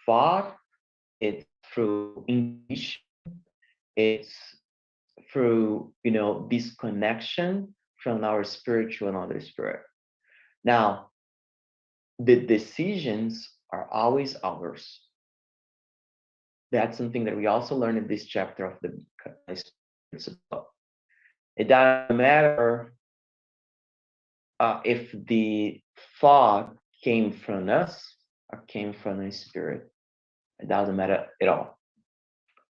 thought, it's through intuition, it's through, this connection from our spirit to another spirit. Now, the decisions are always ours. That's something that we also learn in this chapter of the principle. It doesn't matter if the thought came from us or came from the spirit. It doesn't matter at all.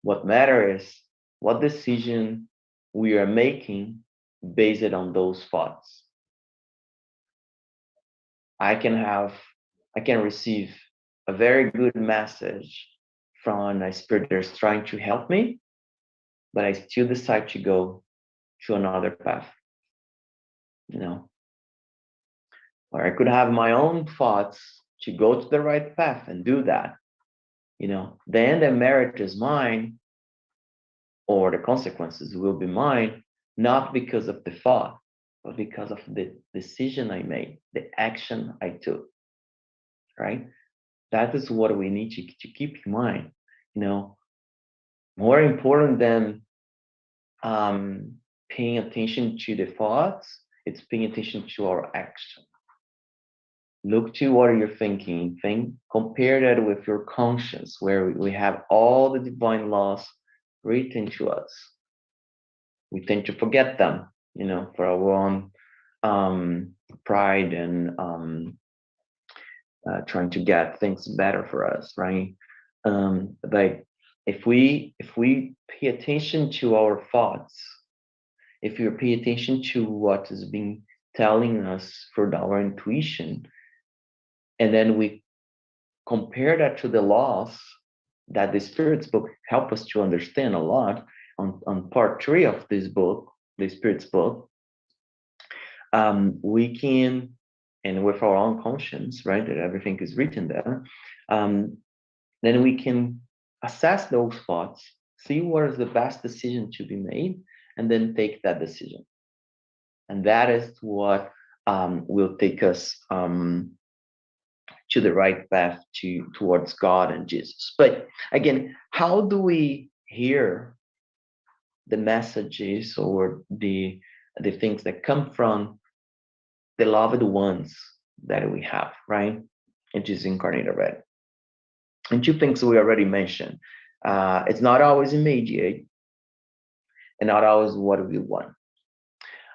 What matters is what decision we are making based on those thoughts. I can have, I can receive a very good message from a spirit that's trying to help me, but I still decide to go to another path, you know. Or I could have my own thoughts to go to the right path and do that, Then the merit is mine, or the consequences will be mine, not because of the thought, but because of the decision I made, the action I took, right? That is what we need to keep in mind, you know. More important than paying attention to the thoughts, it's paying attention to our action. Look to what you're thinking. Compare that with your conscience, where we have all the divine laws written to us. We tend to forget them, for our own pride and trying to get things better for us, right? But if we pay attention to our thoughts, if we pay attention to what is being telling us for our intuition, and then we compare that to the laws that the Spirit's book help us to understand a lot on part 3 of this book, the Spirit's book, we can, and with our own conscience, right, that everything is written there, then we can assess those thoughts, see what is the best decision to be made, and then take that decision. And that is what will take us to the right path towards God and Jesus. But again, how do we hear the messages or the things that come from the loved ones that we have, right? It is incarnated already. And two things we already mentioned. It's not always immediate and not always what we want.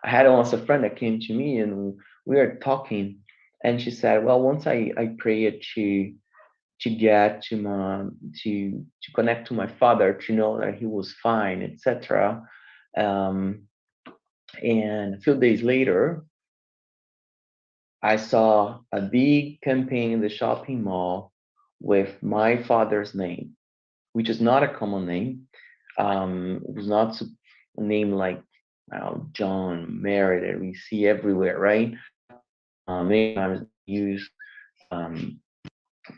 I had once a friend that came to me and we were talking, and she said, well, once I prayed to get to my to connect to my father, to know that he was fine, etc. And a few days later, I saw a big campaign in the shopping mall with my father's name, which is not a common name. It was not a name like John, Mary that we see everywhere, right? Many times they use um,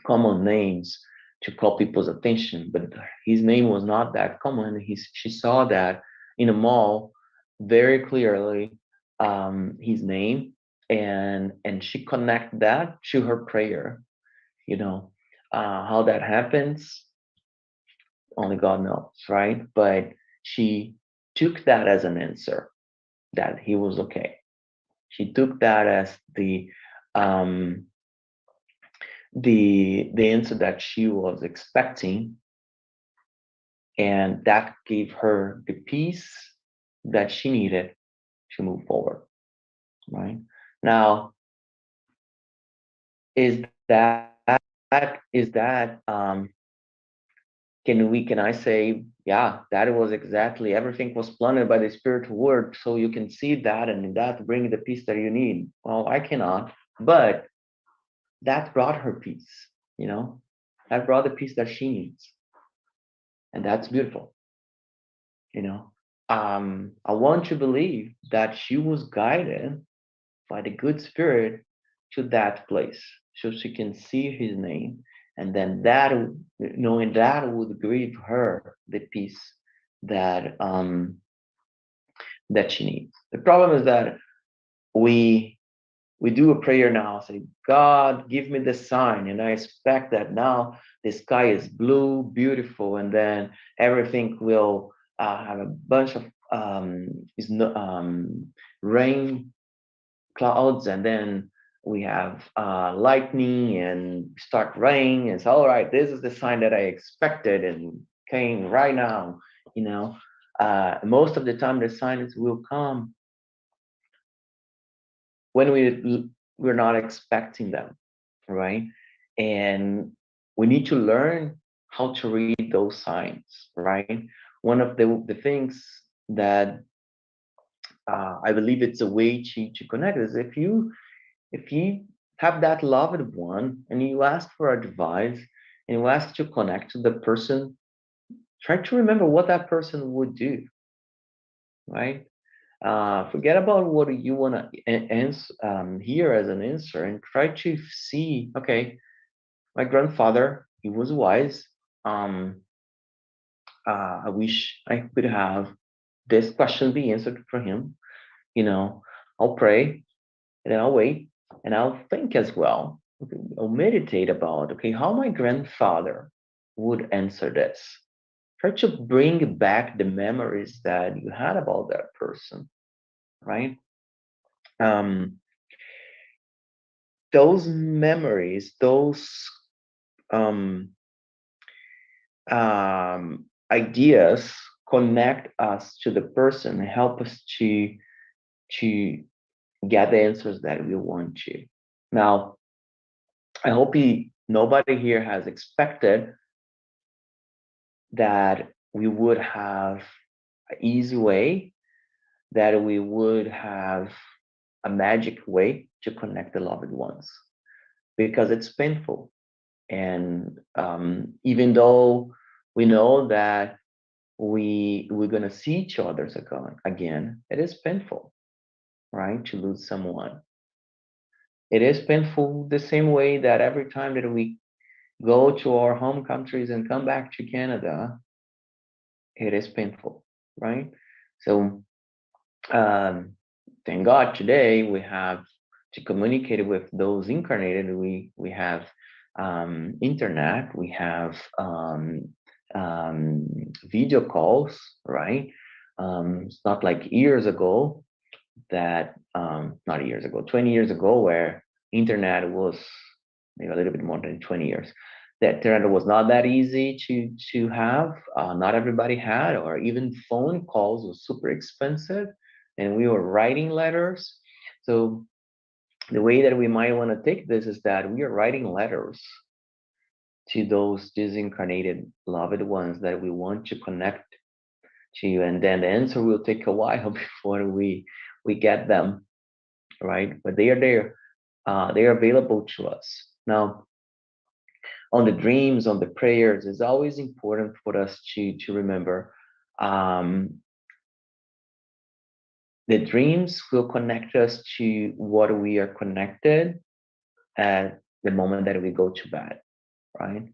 common names to call people's attention, but his name was not that common. She saw that in a mall very clearly, his name, and she connected that to her prayer. How that happens, only God knows, right? But she took that as an answer that he was okay. She took that as um, the answer that she was expecting, and that gave her the peace that she needed to move forward. Right now, is that can I say, yeah, that was exactly everything was planned by the spiritual word, so you can see that and that bring the peace that you need? Well, I cannot, but that brought her peace, that brought the peace that she needs, and that's beautiful. I want to believe that she was guided by the good spirit to that place so she can see his name, and then that, knowing that, would give her the peace that that she needs. The problem is that we we do a prayer now, say, God, give me the sign. And I expect that now the sky is blue, beautiful, and then everything will have a bunch of is no, rain clouds, and then we have lightning and start rain. And so, all right, this is the sign that I expected and came right now. You know, most of the time the signs will come when we're not expecting them, right? And we need to learn how to read those signs, right? One of the things that I believe it's a way to connect is if you have that loved one and you ask for advice and you ask to connect to the person, try to remember what that person would do, right? Forget about what you want to hear as an answer and try to see, okay, my grandfather, he was wise. Um, I wish I could have this question be answered for him. You know, I'll pray and then I'll wait and I'll think as well. Okay, I'll meditate about, okay, how my grandfather would answer this. Try to bring back the memories that you had about that person, right? Um, those memories, those um, ideas connect us to the person and help us to get the answers that we want to. Now, I hope nobody here has expected that we would have an easy way, that we would have a magic way to connect the loved ones, because it's painful. And even though we know that we're gonna see each other again, it is painful, right? To lose someone. It is painful the same way that every time that we go to our home countries and come back to Canada, it is painful, right? So um, thank God today we have to communicate with those incarnated. We have internet, we have video calls, right? It's not like years ago that not years ago, 20 years ago, where internet was maybe a little bit more than 20 years. That internet was not that easy to have. Not everybody had, or even phone calls was super expensive, and we were writing letters. So the way that we might want to take this is that we are writing letters to those disincarnated loved ones that we want to connect to, and then the answer will take a while before we get them, right? But they are there. They are available to us. Now, on the dreams, on the prayers, it's always important for us to remember um, the dreams will connect us to what we are connected at the moment that we go to bed, right?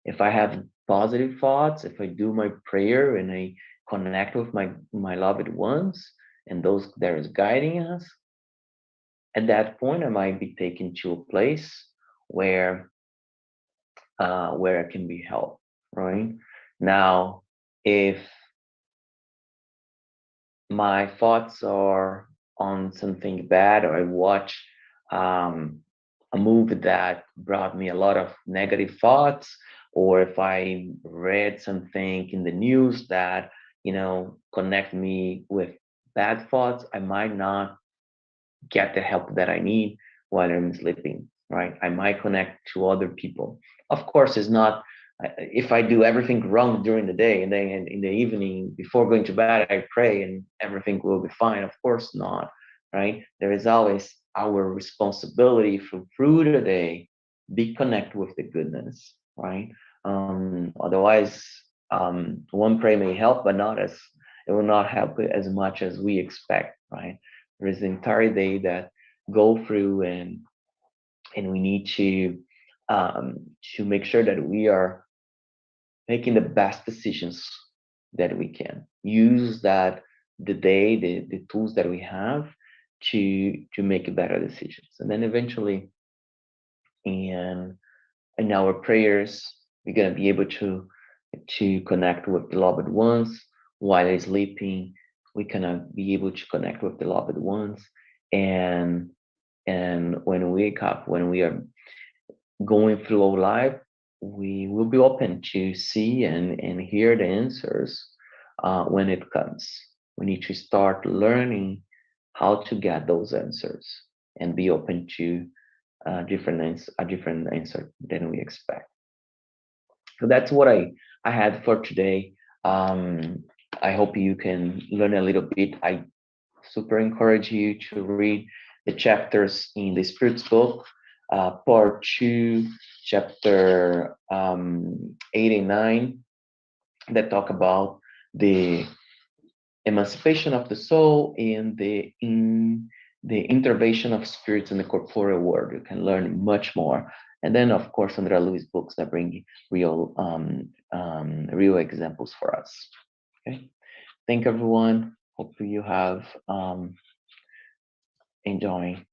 If I have positive thoughts, if I do my prayer and I connect with my loved ones and those that is guiding us, at that point I might be taken to a place where where I can be helped, right? Now, if my thoughts are on something bad, or I watch um, a movie that brought me a lot of negative thoughts, or if I read something in the news that connect me with bad thoughts, I might not get the help that I need while I'm sleeping, right? I might connect to other people. Of course, it's not if I do everything wrong during the day and then in the evening before going to bed, I pray and everything will be fine. Of course not, right? There is always our responsibility through the day, be connect with the goodness, right? Otherwise, one prayer may help, but not as it will not help as much as we expect, right? There is the entire day that go through, and we need to make sure that we are making the best decisions that we can. Use that the day, the tools that we have to make better decisions. And then eventually, in our prayers, we're gonna be able to connect with the loved ones while sleeping. We're gonna be able to connect with the loved ones, and when we wake up, when we are going through our life, we will be open to see and hear the answers when it comes. We need to start learning how to get those answers and be open to a different answer than we expect. So that's what I had for today. I hope you can learn a little bit. I super encourage you to read the chapters in the Spirit's book, part two, chapter 89, that talk about the emancipation of the soul and the intervention of spirits in the corporeal world. You can learn much more. And then, of course, Andrea Louis books that bring real examples for us. Okay. Thank everyone. Hope you have enjoying.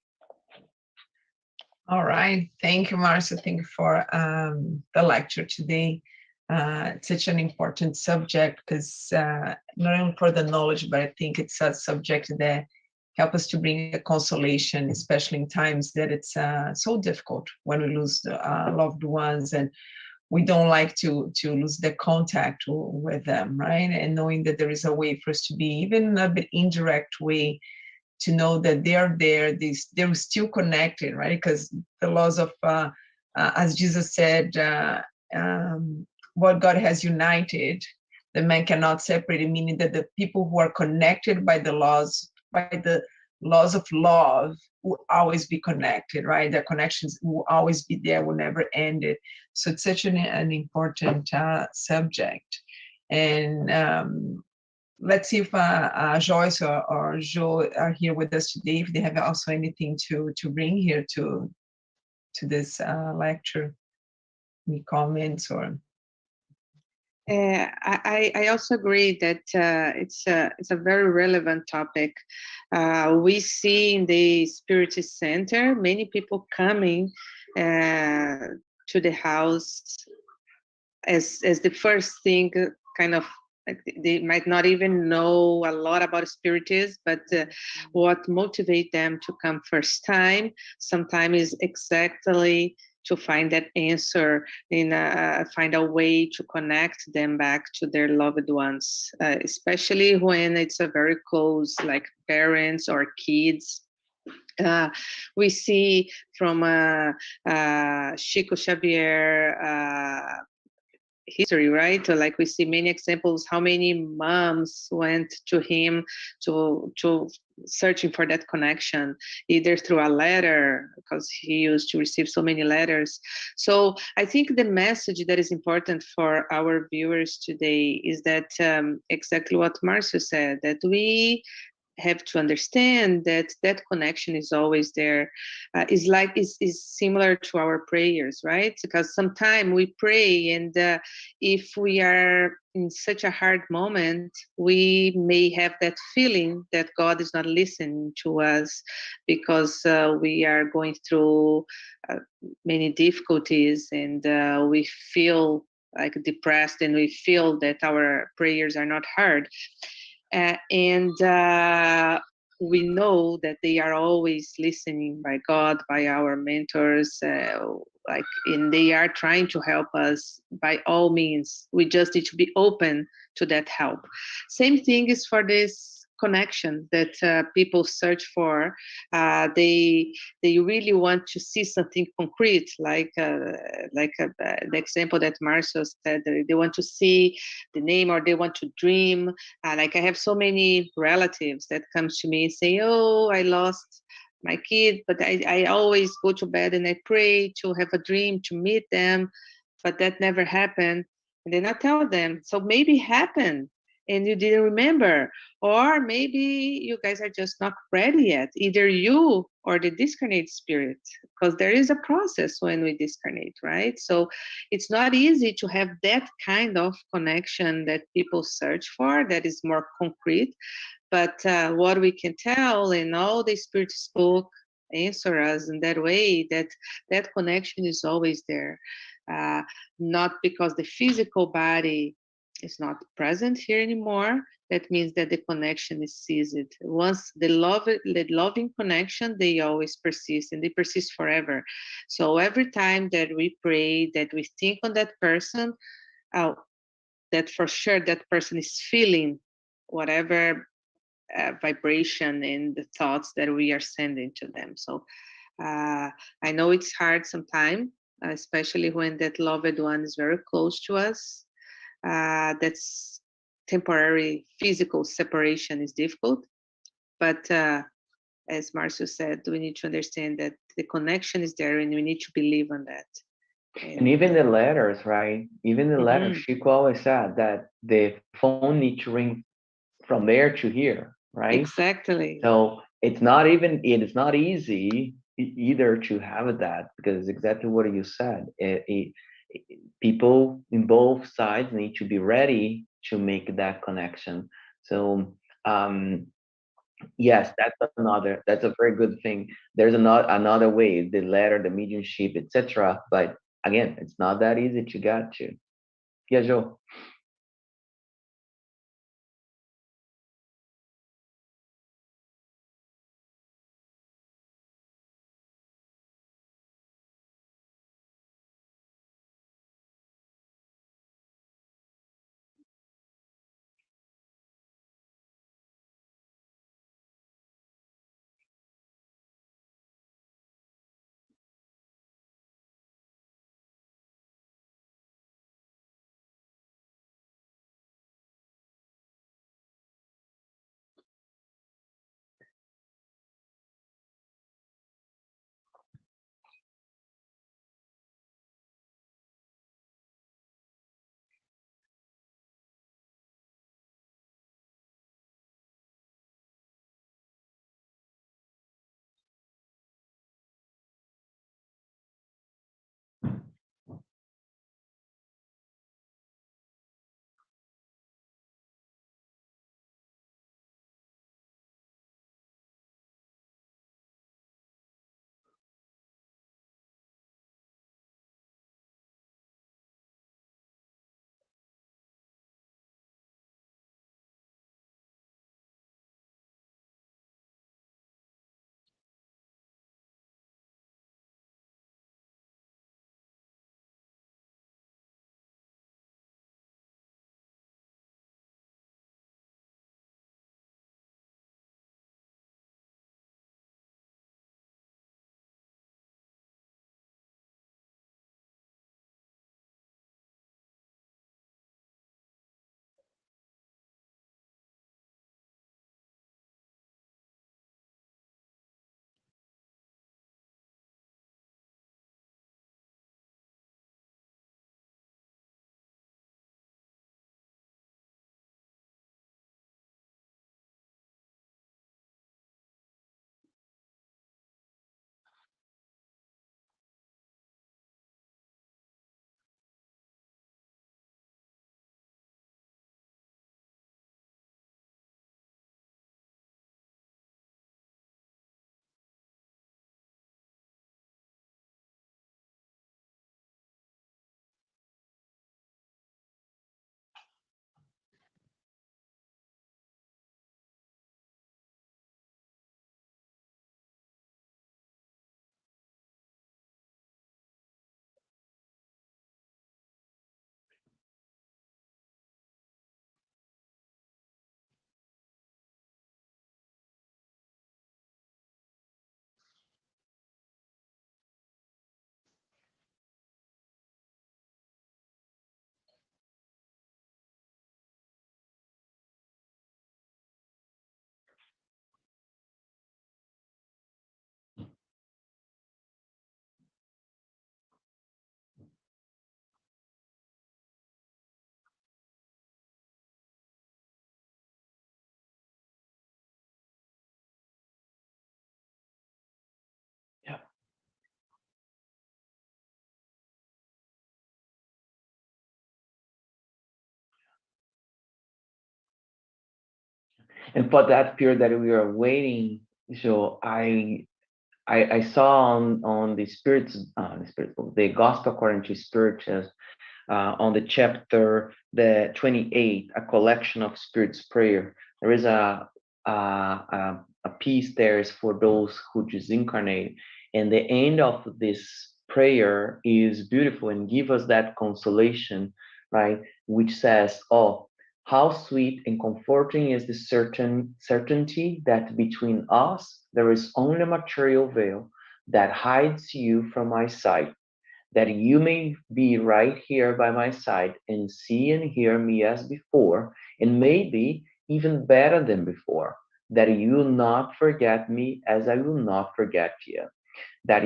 All right. Thank you, Marcia. Thank you for the lecture today. It's such an important subject because not only for the knowledge, but I think it's a subject that helps us to bring a consolation, especially in times that it's so difficult when we lose loved ones and we don't like to lose the contact with them, right? And knowing that there is a way for us to be, even a bit indirect way, to know that they are there, they're still connected, right? Because the laws of, as Jesus said, what God has united, the man cannot separate it, meaning that the people who are connected by the laws of love will always be connected, right? Their connections will always be there, will never end it. So it's such an important subject. And let's see if Joyce or Joe are here with us today, if they have also anything to bring here to this lecture, any comments or... I also agree that it's a very relevant topic. We see in the Spirit Center many people coming to the house as the first thing, kind of like they might not even know a lot about spiritism, but what motivates them to come first time sometimes is exactly to find that answer and find a way to connect them back to their loved ones, especially when it's a very close, like parents or kids. We see from Chico Xavier history, right? So like we see many examples how many moms went to him to searching for that connection, either through a letter, because he used to receive so many letters. So I think the message that is important for our viewers today is that exactly what Marcio said, that we have to understand that that connection is always there. Is similar to our prayers, right? Because sometimes we pray, and if we are in such a hard moment, we may have that feeling that God is not listening to us because we are going through many difficulties, and we feel like depressed, and we feel that our prayers are not heard. And we know that they are always listening by God, by our mentors, and they are trying to help us by all means. We just need to be open to that help. Same thing is for this connection that people search for. They really want to see something concrete, like the example that Marcio said. They want to see the name, or they want to dream. Like I have so many relatives that comes to me and say, "Oh, I lost my kid, but I always go to bed and I pray to have a dream to meet them, but that never happened." And then I tell them, so maybe it happened, and you didn't remember, or maybe you guys are just not ready yet, either you or the discarnate spirit, because there is a process when we discarnate, right? So it's not easy to have that kind of connection that people search for, that is more concrete. But what we can tell, and all the spirit spoke answer us in that way, that that connection is always there. uh, Not because the physical body is not present here anymore, that means that the connection is ceased. Once the loving connection, they always persist, and they persist forever. So every time that we pray, that we think on that person, uh, that for sure that person is feeling whatever vibration and the thoughts that we are sending to them. So I know it's hard sometimes, especially when that loved one is very close to us. That's temporary physical separation is difficult, but as Marcio said, we need to understand that the connection is there, and we need to believe on that. And And even the letters, right? Even the letters, mhm, Chico always said that the phone needs to ring from there to here, right? exactly. So it is not easy either to have that, because exactly what you said. People in both sides need to be ready to make that connection. So um, yes, that's a very good thing. There's another way, the letter, the mediumship, etc. But again, it's not that easy to get to. Yeah, Joe. And for that period that we are waiting, so I saw on the spirits book, the Gospel according to Spiritus, on the chapter the 28, a collection of spirits prayer. There is a piece there is for those who disincarnate, and the end of this prayer is beautiful and give us that consolation, right? Which says, "Oh, how sweet and comforting is the certainty that between us there is only a material veil that hides you from my sight, that you may be right here by my side and see and hear me as before, and maybe even better than before, that you will not forget me as I will not forget you, that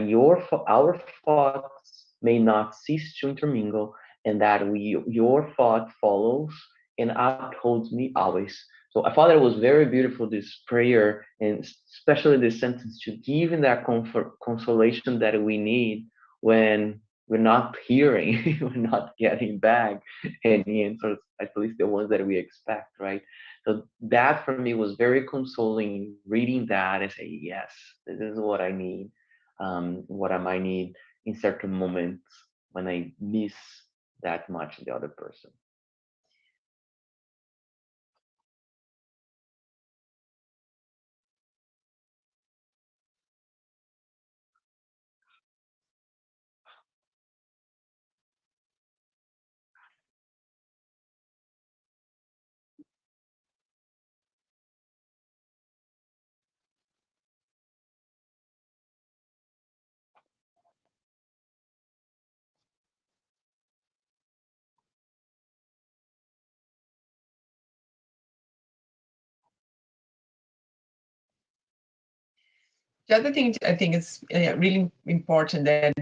our thoughts may not cease to intermingle, and that your thought follows and upholds me always." So I thought it was very beautiful, this prayer, and especially this sentence, to give in that comfort, consolation that we need when we're not hearing, we're not getting back any answers, at least the ones that we expect, right? So that for me was very consoling, reading that and say, yes, this is what I need, what I might need in certain moments when I miss that much the other person. The other thing I think is really important that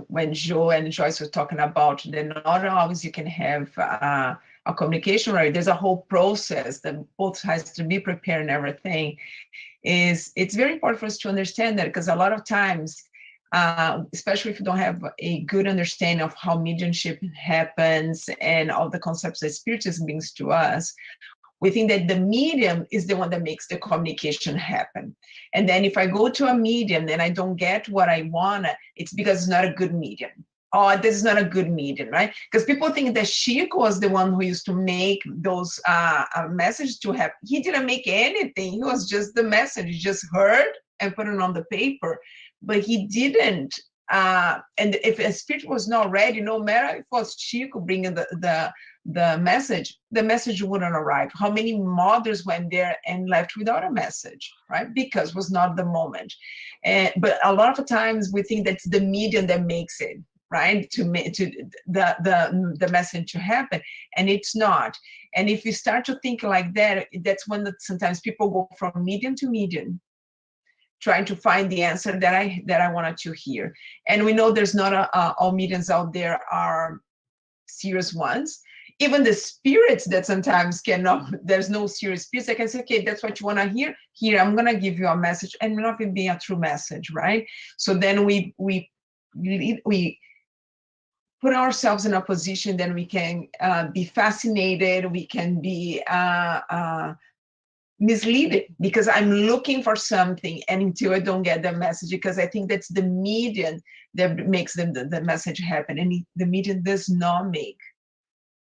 when Joe and Joyce were talking about that not always you can have a communication, right? There's a whole process that both has to be prepared and everything. It's very important for us to understand that, because a lot of times, especially if you don't have a good understanding of how mediumship happens and all the concepts that spiritism brings to us, we think that the medium is the one that makes the communication happen. And then if I go to a medium and I don't get what I want, it's because it's not a good medium. Oh, this is not a good medium, right? Because people think that Chico was the one who used to make those messages to happen. He didn't make anything. He was just the message. He just heard and put it on the paper, but he didn't. And if a spirit was not ready, no matter if it was Chico bringing the message wouldn't arrive. How many mothers went there and left without a message, right? Because it was not the moment. But a lot of times we think that's the medium that makes it, right? To the message to happen, and it's not. And if you start to think like that, that's when sometimes people go from medium to medium, trying to find the answer that I wanted to hear. And we know there's not all mediums out there are serious ones. Even the spirits that sometimes cannot, there's no serious spirits. I can say, okay, that's what you want to hear. Here, I'm going to give you a message, and not even being a true message, right? So then we put ourselves in a position that we can be fascinated, we can be misleading, because I'm looking for something, and until I don't get the message, because I think that's the medium that makes the message happen, and the medium does not make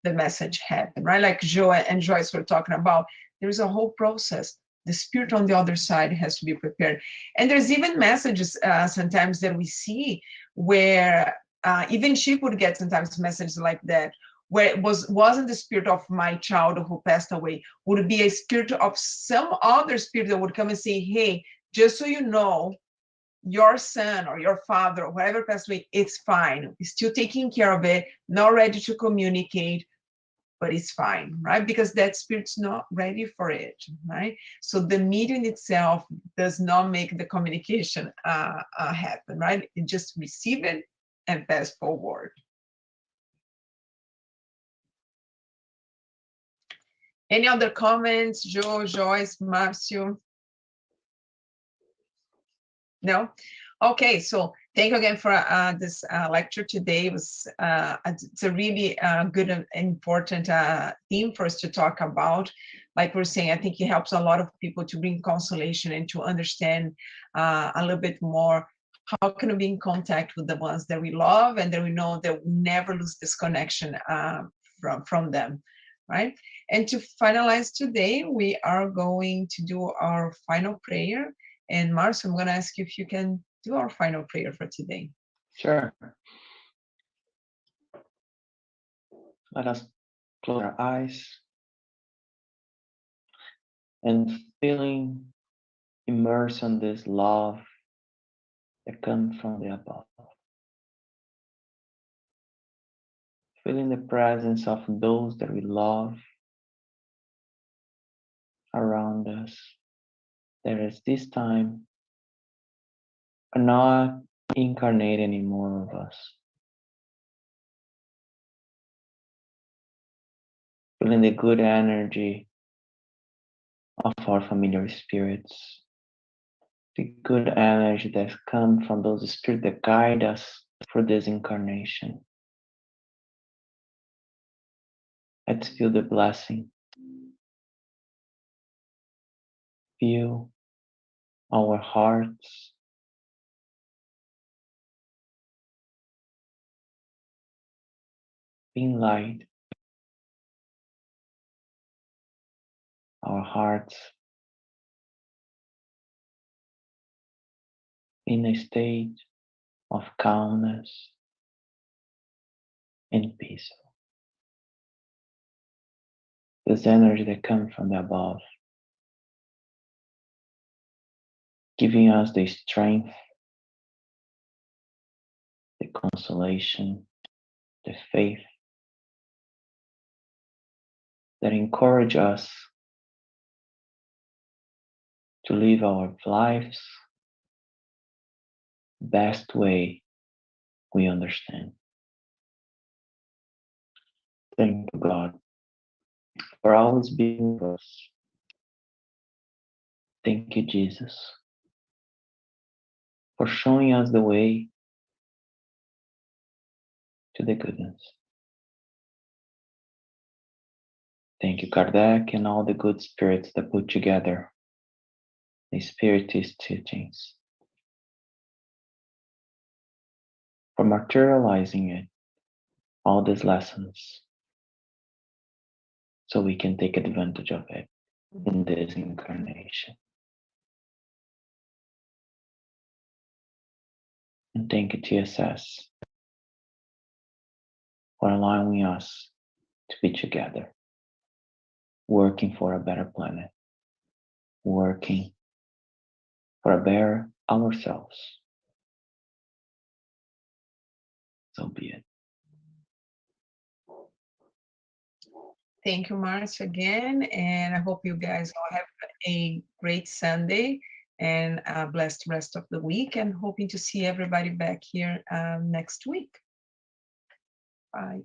the message happen, right? Like Joe and Joyce were talking about, there's a whole process. The spirit on the other side has to be prepared. And there's even messages sometimes that we see where even she would get sometimes messages like that, where it wasn't the spirit of my child who passed away, would be a spirit of some other spirit that would come and say, hey, just so you know, your son or your father or whoever passed away, it's fine. He's still taking care of it, not ready to communicate, but it's fine, right? Because that spirit's not ready for it, right? So the medium itself does not make the communication happen, right? It just receive it and pass forward. Any other comments, Joe, Joyce, Marcio? No? Okay, so Thank you again for this lecture today. It's a really good and important theme for us to talk about. Like we're saying, I think it helps a lot of people to bring consolation and to understand a little bit more how can we be in contact with the ones that we love and that we know that we never lose this connection from them, right? And to finalize today, we are going to do our final prayer. And Marcio, I'm going to ask you if you can do our final prayer for today. Sure. Let us close our eyes and feeling immersed in this love that comes from the above. Feeling the presence of those that we love around us. That is this time are not incarnate anymore of us. Feeling the good energy of our familiar spirits. The good energy that comes from those spirits that guide us for this incarnation. Let's feel the blessing. Feel our hearts being light. Our hearts in a state of calmness and peace. This energy that comes from the above, giving us the strength, the consolation, the faith that encourage us to live our lives best way we understand. Thank you, God, for always being with us. Thank you, Jesus, for showing us the way to the goodness. Thank you, Kardec, and all the good spirits that put together the Spiritist teachings, for materializing it, all these lessons, so we can take advantage of it in this incarnation. And thank you, TSS, for allowing us to be together, working for a better planet, working for a better ourselves. So be it. Thank you, Marcio, again. And I hope you guys all have a great Sunday and a blessed rest of the week, and hoping to see everybody back here next week. Bye.